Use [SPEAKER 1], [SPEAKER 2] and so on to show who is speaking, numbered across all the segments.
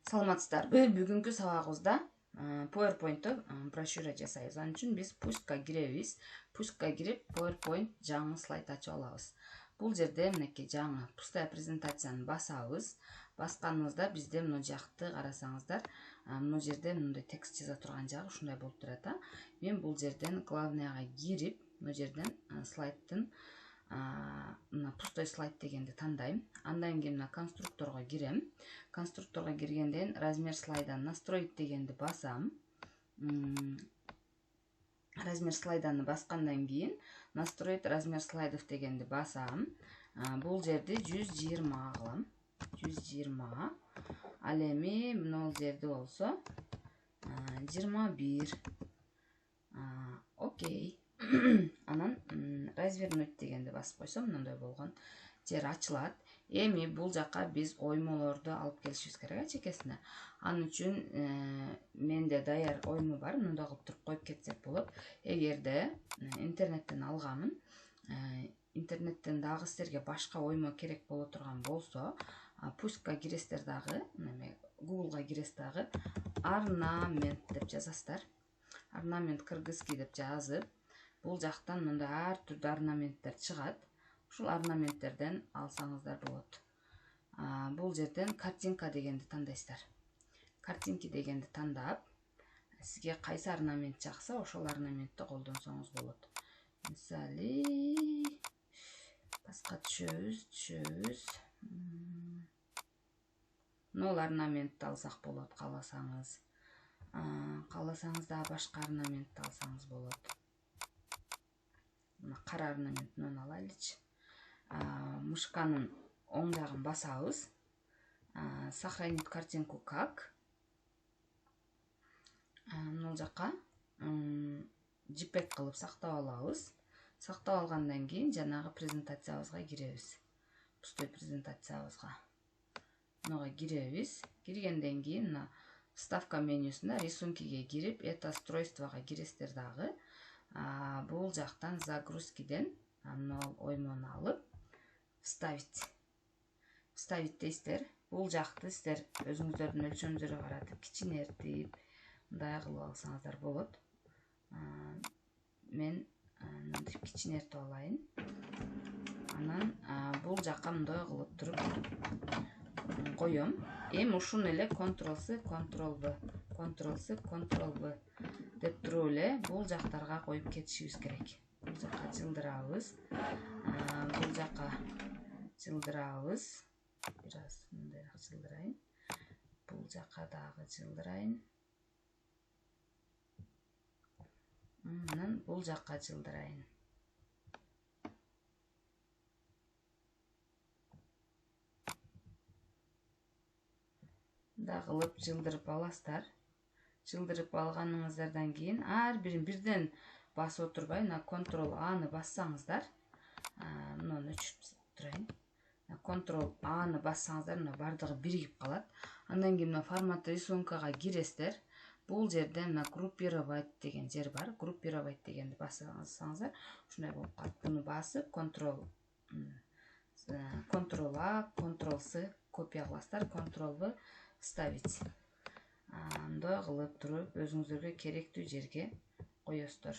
[SPEAKER 1] Саламатсыздарбы? Бүгүнкү сабагыбызда PowerPoint'то брошюра жасайбыз. Анын үчүн биз пуська киребиз. Пуська кирип, PowerPoint жаңы слайд ачып алабыз. Бул жерде мынакей жаңы пустая презентацияны басабыз. Басканыбызда бизде мына жакты карасаңыздар, мына жерде мындай текст жаза турган жагы ушундай болуп турат. Мен бул жерден главныйга кирип, мына жерден слайдтын мына пустой слайд дегенди тандайм. Андан кийин мына конструкторго кирем. Конструкторго киргенден размер слайда настроить дегенди басам. Размер слайданы баскандан кийин настроить размер слайдов дегенди басам. Бул жерди 120 кылам. 120. Ал эми мына жерде болсо 21. Окей. Анан развернуть дегенди басып койсом мындай болгон жер ачылат. Эми бул жака биз оймолорду алып келишибиз керек чекесине. Анын үчүн менде даяр оймо бар. Мындай кылып туруп коюп кетсек болот. Эгерде интернеттен алганмын, интернеттен дагы силерге башка оймо керек боло турган болсо, пуська киресиздер дагы, Google'га киресиз дагы орнамент деп жазасыздар. Орнамент кыргызский деп жазып, бул жактан мындай ар түрдүү орнаменттер чыгат. Ушул орнаменттерден алсаңыздар болот. Бул жерден картинка дегенди тандайсыздар. Картинки дегенди тандап, сизге кайсы орнамент жакса, ошол орнаментти колдонсоңуз болот. Мисалы, башка түшөбүз. Нол орнаментти алсак болот кааласаңыз. Кааласаңыз да башка орнаментти алсаңыз болот. Мына кара орнаментин алайлычы. Мышканын оң жагын басабыз. Сохранить картинку как. Мына жака JPEG кылып сактап алабыз. Сактап алгандан кийин жанагы презентациябызга киребиз. Пустой презентациябызга. Мынага киребиз. Киргенден кийин мына вставка менюсунда рисункиге кирип, это устройствого киресиздер дагы. Бул жактан загрузкиден мына оймону алып вставить. Вставить дейсиздер. Бул жакты сиздер өзүңүздөрдүн өлчөмүңөргө каратып кичинертип мындай кылып алсаңыздар болот. Мен мынтип кичинертип алайын. Анан бул жакка мындай кылып туруп коем. Эми ушуну эле Ctrl-C, Ctrl-V, Ctrl-C, Ctrl-V деп туруп эле бул жактарга коюп кетишибиз керек. Бул жака жылдырабыз. Бул жака жылдырабыз. Бир аз мындайраак жылдырайын. Бул жака дагы жылдырайын. Анан бул жака жылдырайын. Да кылып жылдырып аласыздар. Жылдырып алганыңыздардан кийин ар бирин бирден басып отурбай, мына Ctrl-A'ны бассаңыздар, мынаны өчүрүп турайын. Ctrl-A'ны бассаңыздар, мына бардыгы биригип калат. Андан кийин мына формат рисункага киресиздер. Бул жерде мына группировать деген жер бар. Группировать дегенди бассаңыздар, ушундай болуп калат. Буну басып, Ctrl-A, Ctrl-C копия кыласыздар, Ctrl-V вставить. Мындай кылып туруп өзүңүзгө керектүү жерге коесуздар.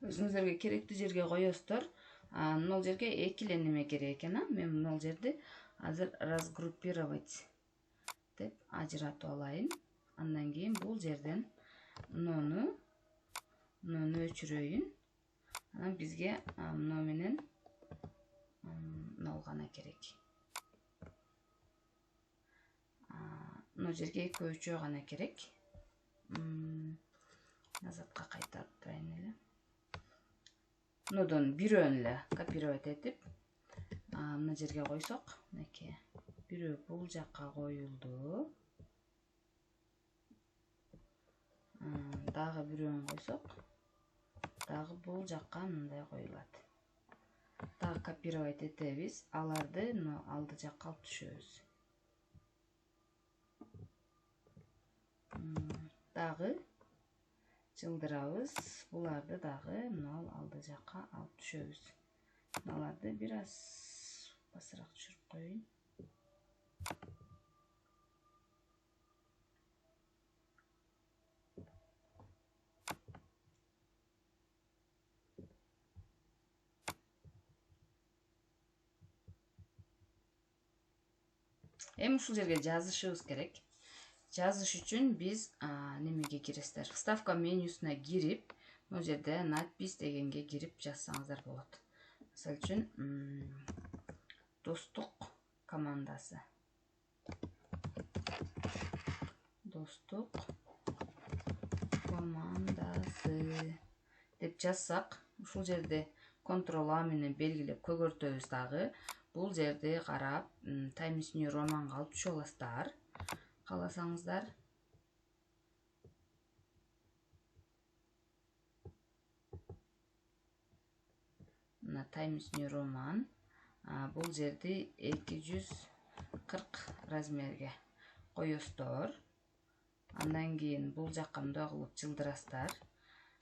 [SPEAKER 1] Өзүңүзгө керектүү жерге коесуздар. Мына жерге эки эле неме керек экен. Мен мына жерди азыр разгруппировать деп ажыратып алайын. Андан кийин бул жерден муну өчүрөйүн. Анан бизге мына менен мына гана керек. Мына жерге экөө гана керек. Назатка кайтарып турайын эле. Мындан бирөөнү эле копировать этип, мына жерге койсок, мынакей. Бирөө бул жакка коюлду. дагы бирөөн койсок, дагы бул жакка мындай коюлат. Дагы копировать этебиз, аларды алды жакка алып түшөбүз. Дагы жылдырабыз, буларды дагы алды жакка алып түшөбүз. Аларды бир аз басыраак түшүрүп коеюн. Эми ушул жерге жазышыбыз керек. Жазыш үчүн биз немеге киресиздер. Вставка менюсуна кирип, бул жерде надпись дегенге кирип жазсаңыздар болот. Мисалы үчүн достук командасы. Достук командасы деп жазсак, ушул жерде Ctrl-A менен белгилеп көгөртөбүз дагы. Бул жерде карап, Times New Romanга алып түшө аласыздар. Кааласаңыздар. Мына Times New Roman. Бул жерде 240 размерге коесуздар. Андан кийин бул жакка мындай кылып жылдырасыздар.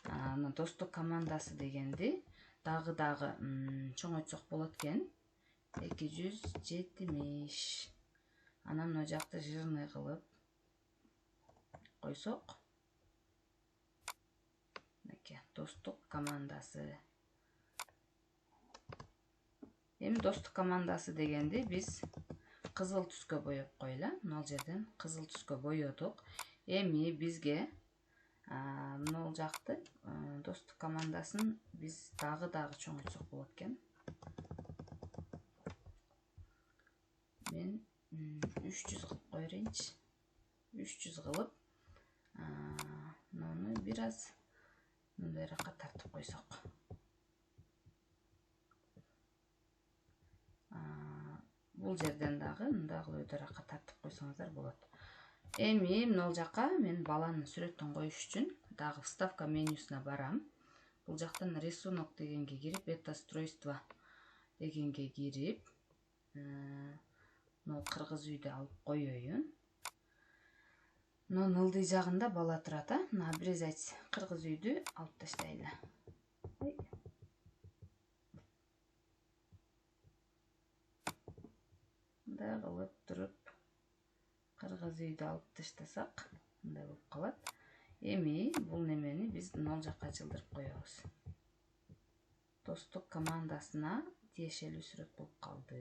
[SPEAKER 1] Мына достук командасы дегенди дагы чоңойтсок болот экен. 270. Анан мына жакты жирный кылып койсок. Мынакей достук командасы. Эми достук командасы дегенди биз кызыл түскө боеп коелу. Мына жерден кызыл түскө боёдук. Эми бизге мына жакты достук командасын биз дагы чоңойтсок болот экен. Мен 300 кылып кое берейинчи. 300 кылып, муну бир аз мындайракка тартып койсок. Бул жерден дагы мындай кылып өтөракка тартып койсоңуздар болот. Эми мына жакка мен баланын сүрөтүн коюш үчүн дагы вставка менюсуна барам. Бул жактан рисунок дегенге кирип, метастройство дегенге кирип, кыргыз үйдү алып коеюн. Мына ылдый жагында бала турат, мына обрезать кыргыз үйдү алып таштайлы. Мындай кылып туруп кыргыз үйдү алып таштасак, мындай болуп калат. Эми бул немени биз мына жакка жылдырып коебуз. Достук командасына тиешелүү сүрөт болуп калды.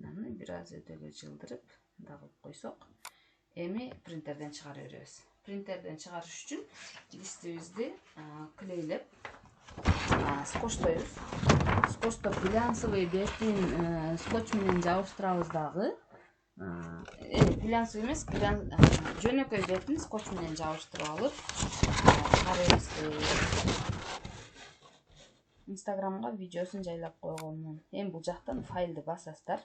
[SPEAKER 1] Мынаны бир аз өтөгө жылдырып, мындай кылып койсок, эми принтерден чыгара беребиз. Принтерден чыгарыш үчүн листибизди клейлеп скотчтойбуз. Скотчтоп глянцевый бетин скотч менен жабыштырабыз дагы. Глянцевый эмес, жөнөкөй бетин скотч менен жабыштырып алып, чыгарабыз. Инстаграмга видеосун жайлап койгонмун. Эми бул жактан файлды басасыздар,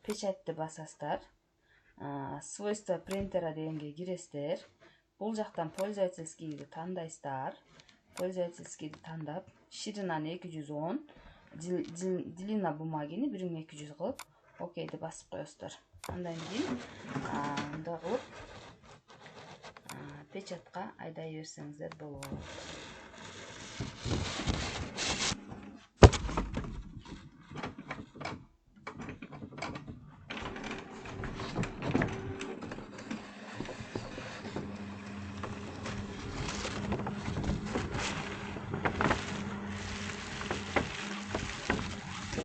[SPEAKER 1] печатьты басасыздар, свойства принтера дегенге киресиздер. Бул жактан пользовательскийди тандайсыздар. Пользовательскийди тандап, ширинаны 210, длина бумагини 1200 кылып, окейди басып коесуздар. Андан кийин мындай кылып печатка айдай берсеңиздер болот.